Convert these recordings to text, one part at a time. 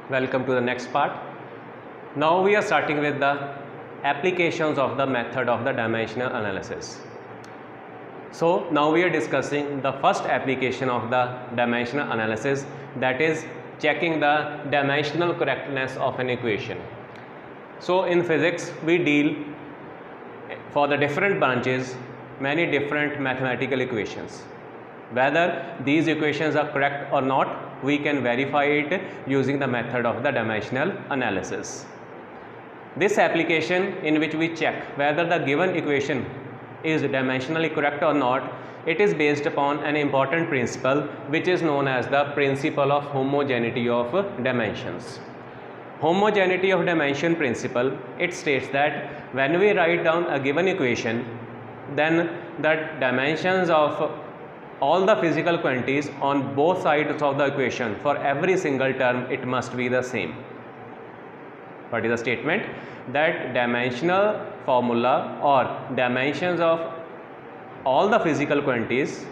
Welcome to the next part. Now we are starting with the applications of the method of the dimensional analysis. So now we are discussing the first application of the dimensional analysis, that is checking the dimensional correctness of an equation. So in physics we deal for the different branches many different mathematical equations. Whether these equations are correct or not, we can verify it using the method of the dimensional analysis. This application in which we check whether the given equation is dimensionally correct or not, it is based upon an important principle which is known as the principle of homogeneity of dimensions. Homogeneity of dimension principle, it states that when we write down a given equation, then the dimensions of all the physical quantities on both sides of the equation for every single term, it must be the same. What is the statement? That dimensional formula or dimensions of all the physical quantities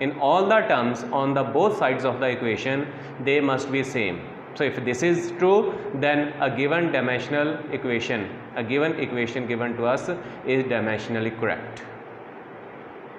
in all the terms on the both sides of the equation, they must be same. So if this is true, then a given dimensional equation, a given equation given to us is dimensionally correct.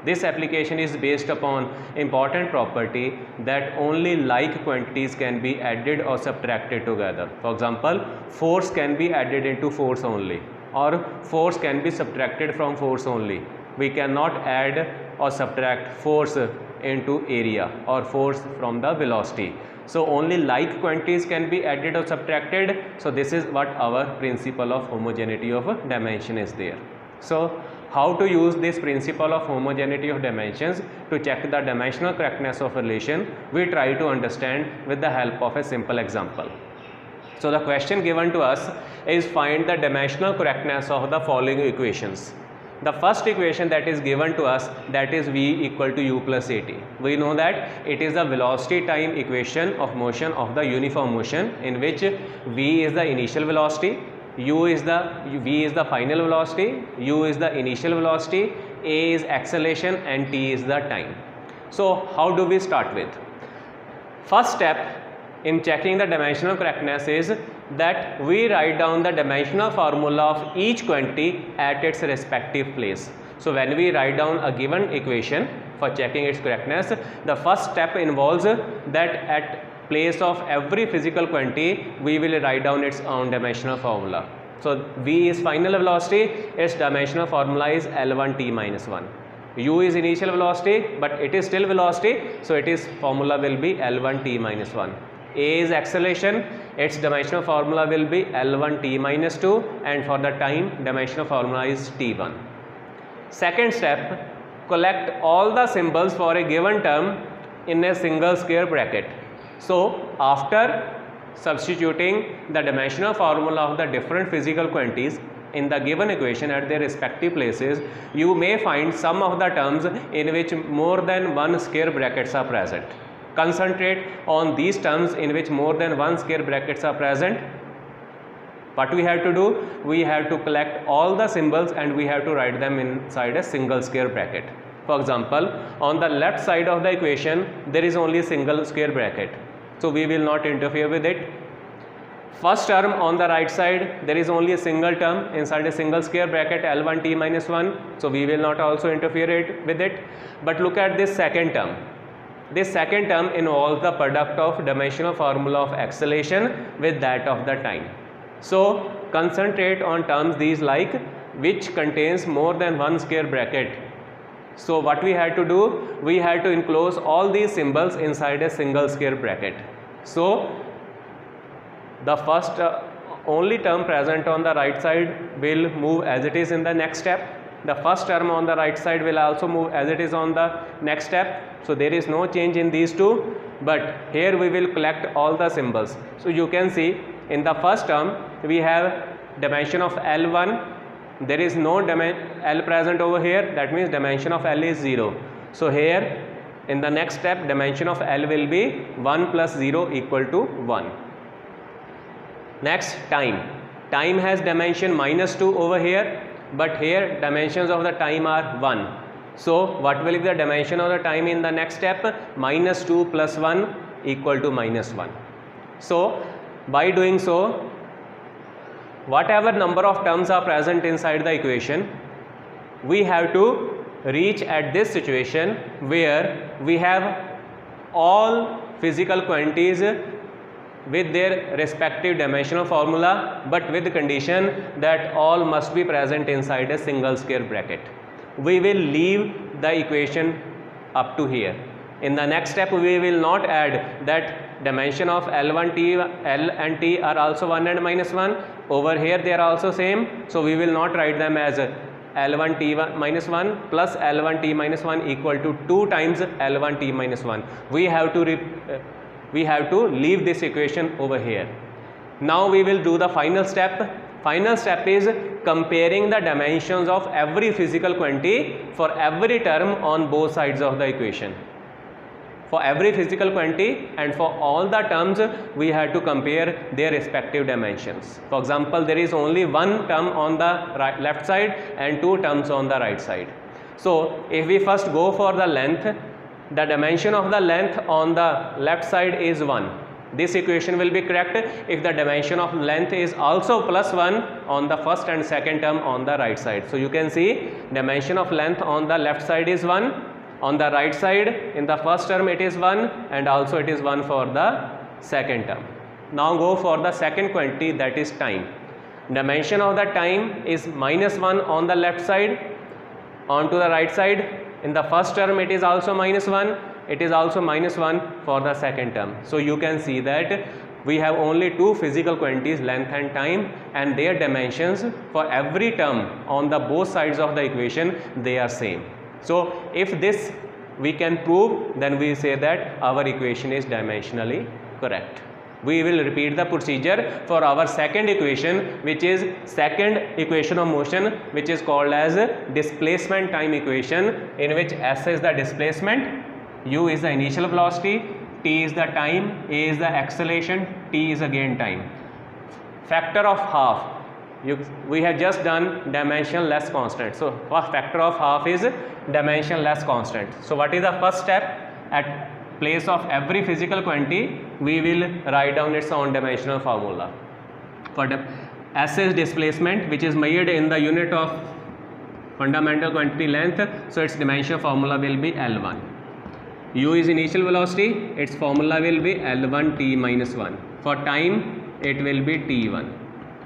This application is based upon important property that only like quantities can be added or subtracted together. For example, force can be added into force only, or force can be subtracted from force only. We cannot add or subtract force into area or force from the velocity. So only like quantities can be added or subtracted. So this is what our principle of homogeneity of dimension is there. So how to use this principle of homogeneity of dimensions to check the dimensional correctness of relation, we try to understand with the help of a simple example. So the question given to us is find the dimensional correctness of the following equations. The first equation that is given to us, that is v equal to u plus at. We know that it is the velocity time equation of motion of the uniform motion, in which v is the initial velocity, v is the final velocity, u is the initial velocity, a is acceleration and t is the time. So how do we start with? First step in checking the dimensional correctness is that we write down the dimensional formula of each quantity at its respective place. So when we write down a given equation for checking its correctness, the first step involves that at place of every physical quantity we will write down its own dimensional formula. So v is final velocity, its dimensional formula is L1t minus 1. U is initial velocity, but it is still velocity, so its formula will be L1t minus 1. A is acceleration, its dimensional formula will be L1t minus 2, and for the time dimensional formula is t1. Second step, collect all the symbols for a given term in a single square bracket. So after substituting the dimensional formula of the different physical quantities in the given equation at their respective places, you may find some of the terms in which more than one square brackets are present. Concentrate on these terms in which more than one square brackets are present. What we have to do? We have to collect all the symbols and we have to write them inside a single square bracket. For example, on the left side of the equation there is only a single square bracket, so we will not interfere with it. First term on the right side, there is only a single term inside a single square bracket L1t minus 1, so we will not also interfere with it. But look at this second term. This second term involves the product of dimensional formula of acceleration with that of the time. So concentrate on terms these like which contains more than one square bracket. So what we had to do, we had to enclose all these symbols inside a single square bracket. So the first only term present on the right side will move as it is in the next step. The first term on the right side will also move as it is on the next step. So there is no change in these two, but here we will collect all the symbols. So you can see in the first term we have dimension of L1. There is no L present over here, that means dimension of L is 0. So here in the next step dimension of L will be 1 plus 0 equal to 1. Next, time. Time has dimension minus 2 over here, but here dimensions of the time are 1. So what will be the dimension of the time in the next step? Minus 2 plus 1 equal to minus 1. So By doing so, whatever number of terms are present inside the equation, we have to reach at this situation where we have all physical quantities with their respective dimensional formula, but with the condition that all must be present inside a single square bracket. We will leave the equation up to here. In the next step, we will not add that dimension of L1T, L and T are also 1 and minus 1. Over here they are also same. So we will not write them as L1T minus 1 plus L1T minus 1 equal to 2 times L1T minus 1. We have to leave this equation over here. Now we will do the final step. Final step is comparing the dimensions of every physical quantity for every term on both sides of the equation. For every physical quantity and for all the terms, we have to compare their respective dimensions. For example, there is only one term on the left side and two terms on the right side. So if we first go for the length, the dimension of the length on the left side is 1. This equation will be correct if the dimension of length is also plus 1 on the first and second term on the right side. So you can see dimension of length on the left side is 1. On the right side, in the first term it is 1 and also it is 1 for the second term. Now go for the second quantity, that is time. Dimension of the time is minus 1 on the left side. On to the right side, in the first term it is also minus 1. It is also minus 1 for the second term. So you can see that we have only two physical quantities, length and time, and their dimensions for every term on the both sides of the equation, they are same. So if this we can prove, then we say that our equation is dimensionally correct. We will repeat the procedure for our second equation, which is second equation of motion, which is called as displacement time equation, in which S is the displacement, U is the initial velocity, T is the time, A is the acceleration, T is again time. Factor of half. We have just done dimensionless constant. So factor of half is dimensionless constant. So what is the first step? At place of every physical quantity, we will write down its own dimensional formula. For S is displacement, which is measured in the unit of fundamental quantity length. So its dimensional formula will be L1. U is initial velocity. Its formula will be L1 T minus 1. For time, it will be T1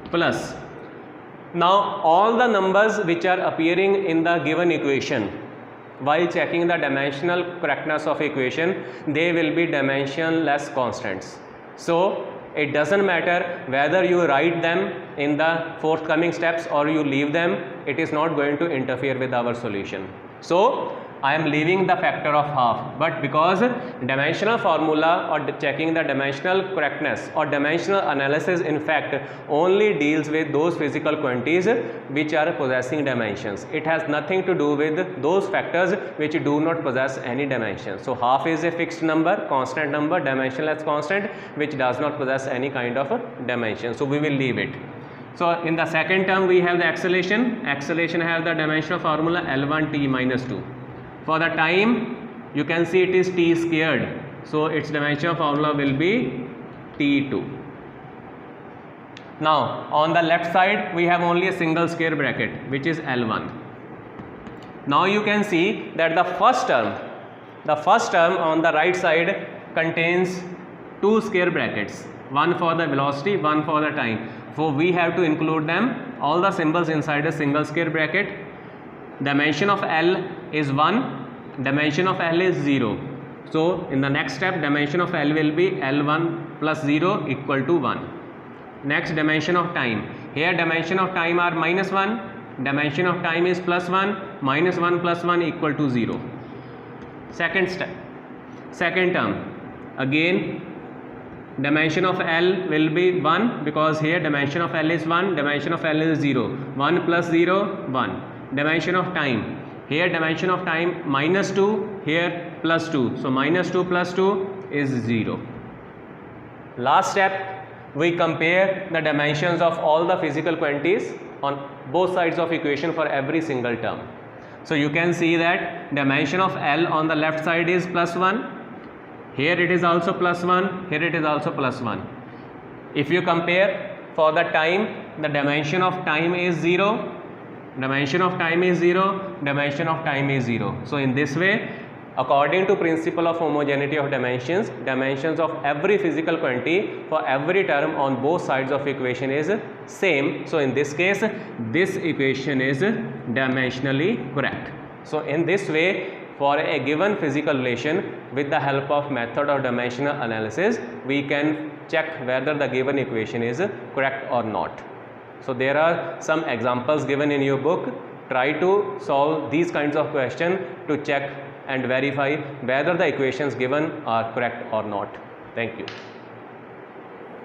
plus. Now all the numbers which are appearing in the given equation, while checking the dimensional correctness of equation, they will be dimensionless constants. So it doesn't matter whether you write them in the forthcoming steps or you leave them, it is not going to interfere with our solution. So I am leaving the factor of half, but because dimensional formula or checking the dimensional correctness or dimensional analysis in fact only deals with those physical quantities which are possessing dimensions. It has nothing to do with those factors which do not possess any dimension. So half is a fixed number, constant number, dimensionless constant, which does not possess any kind of a dimension. So we will leave it. So in the second term we have the acceleration. Acceleration have the dimensional formula L1 T minus 2. For the time, you can see it is T squared. So its dimensional formula will be T2. Now on the left side we have only a single square bracket, which is L1. Now you can see that the first term on the right side contains two square brackets, one for the velocity, one for the time. So we have to include them, all the symbols inside a single square bracket. Dimension of L is 1, dimension of L is 0. So in the next step, dimension of L will be L1 plus 0 equal to 1. Next, dimension of time. Here dimension of time are minus 1, dimension of time is plus 1, minus 1 plus 1 equal to 0. Second step, second term, again dimension of L will be 1 because here dimension of L is 1, dimension of L is 0. 1 plus 0, 1. Dimension of time, here dimension of time minus 2, here plus 2. So minus 2 plus 2 is 0. Last step, we compare the dimensions of all the physical quantities on both sides of equation for every single term. So you can see that dimension of L on the left side is plus 1, here it is also plus 1, here it is also plus 1. If you compare for the time, the dimension of time is 0, dimension of time is 0, dimension of time is 0. So in this way, according to principle of homogeneity of dimensions, dimensions of every physical quantity for every term on both sides of equation is same. So in this case, this equation is dimensionally correct. So in this way, for a given physical relation, with the help of method of dimensional analysis, we can check whether the given equation is correct or not. So there are some examples given in your book. Try to solve these kinds of questions to check and verify whether the equations given are correct or not. Thank you.